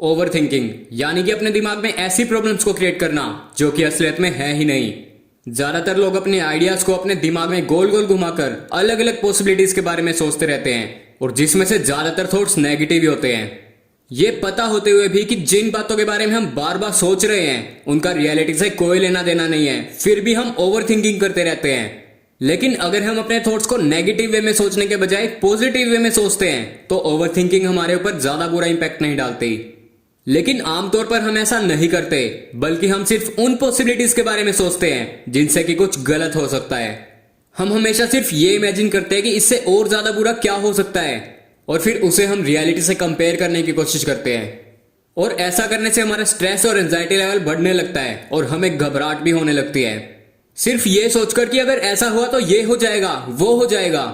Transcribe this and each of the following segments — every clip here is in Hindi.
ओवर थिंकिंग यानी कि अपने दिमाग में ऐसी प्रॉब्लम्स को क्रिएट करना जो कि असलियत में है ही नहीं। ज्यादातर लोग अपने आइडियाज को अपने दिमाग में गोल गोल घुमाकर अलग अलग पॉसिबिलिटीज के बारे में सोचते रहते हैं और जिसमें से ज्यादातर थॉट्स नेगेटिव ही होते हैं। ये पता होते हुए भी कि जिन बातों के बारे में हम बार बार सोच रहे हैं उनका रियलिटी से कोई लेना देना नहीं है, फिर भी हम ओवर थिंकिंग करते रहते हैं। लेकिन अगर हम अपने थॉट्स को नेगेटिव वे में सोचने के बजाय पॉजिटिव वे में सोचते हैं तो ओवर थिंकिंग हमारे ऊपर ज्यादा बुरा इंपैक्ट नहीं डालती। लेकिन आमतौर पर हम ऐसा नहीं करते, बल्कि हम सिर्फ उन पॉसिबिलिटीज के बारे में सोचते हैं जिनसे कि कुछ गलत हो सकता है। हम हमेशा सिर्फ ये इमेजिन करते हैं कि इससे और ज्यादा बुरा क्या हो सकता है और फिर उसे हम रियलिटी से कंपेयर करने की कोशिश करते हैं। और ऐसा करने से हमारा स्ट्रेस और एंजाइटी लेवल बढ़ने लगता है और हमें घबराहट भी होने लगती है, सिर्फ ये सोचकर कि अगर ऐसा हुआ तो ये हो जाएगा, वो हो जाएगा।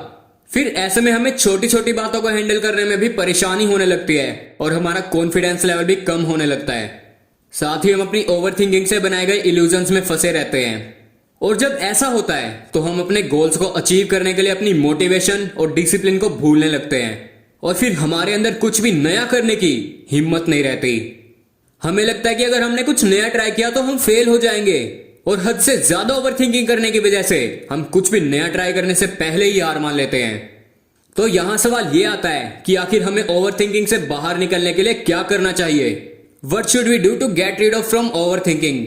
फिर ऐसे में हमें छोटी छोटी बातों को हैंडल करने में भी परेशानी होने लगती है और हमारा कॉन्फिडेंस लेवल भी कम होने लगता है। साथ ही हम अपनी ओवर थिंकिंग से बनाए गए इल्यूजन्स में फंसे रहते हैं। और जब ऐसा होता है तो हम अपने गोल्स को अचीव करने के लिए अपनी मोटिवेशन और डिसिप्लिन को भूलने लगते हैं और फिर हमारे अंदर कुछ भी नया करने की हिम्मत नहीं रहती। हमें लगता है कि अगर हमने कुछ नया ट्राई किया तो हम फेल हो जाएंगे और हद से ज्यादा ओवर थिंकिंग करने की वजह से हम कुछ भी नया ट्राई करने से पहले ही हार मान लेते हैं। तो यहां सवाल ये आता है कि आखिर हमें ओवर थिंकिंग से बाहर निकलने के लिए क्या करना चाहिए? What should we do to get rid of from overthinking?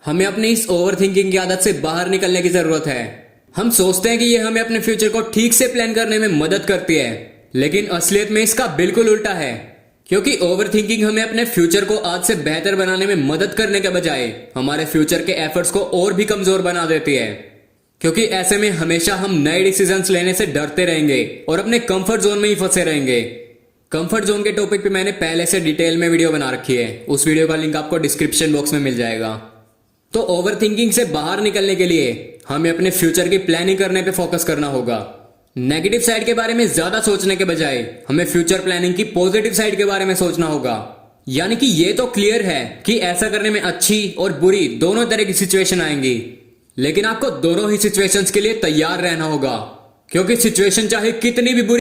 हमें अपनी इस ओवर थिंकिंग की आदत से बाहर निकलने की जरूरत है। हम सोचते हैं कि ये हमें अपने फ्यूचर को ठीक से प्लान करने में मदद करती है, लेकिन असलियत में इसका बिल्कुल उल्टा है। क्योंकि ओवर थिंकिंग हमें अपने फ्यूचर को आज से बेहतर बनाने में मदद करने के बजाय हमारे फ्यूचर के एफर्ट्स को और भी कमजोर बना देती है। क्योंकि ऐसे में हमेशा हम नए डिसीजंस लेने से डरते रहेंगे और अपने कंफर्ट जोन में ही फंसे रहेंगे। कंफर्ट जोन के टॉपिक पे मैंने पहले से डिटेल में वीडियो बना रखी है, उस वीडियो का लिंक आपको डिस्क्रिप्शन बॉक्स में मिल जाएगा। तो ओवर थिंकिंग से बाहर निकलने के लिए हमें अपने फ्यूचर की प्लानिंग करने पे फोकस करना होगा। नेगेटिव साइड के बारे में ज्यादा सोचने के बजाय हमें फ्यूचर प्लानिंग की पॉजिटिव साइड के बारे में सोचना होगा। यानी कि ये तो क्लियर है कि ऐसा करने में अच्छी और बुरी दोनों तरह की सिचुएशन आएंगी, लेकिन आपको दोनों ही सिचुएशंस के लिए तैयार रहना होगा। क्योंकि सिचुएशन चाहे कितनी भी बुरी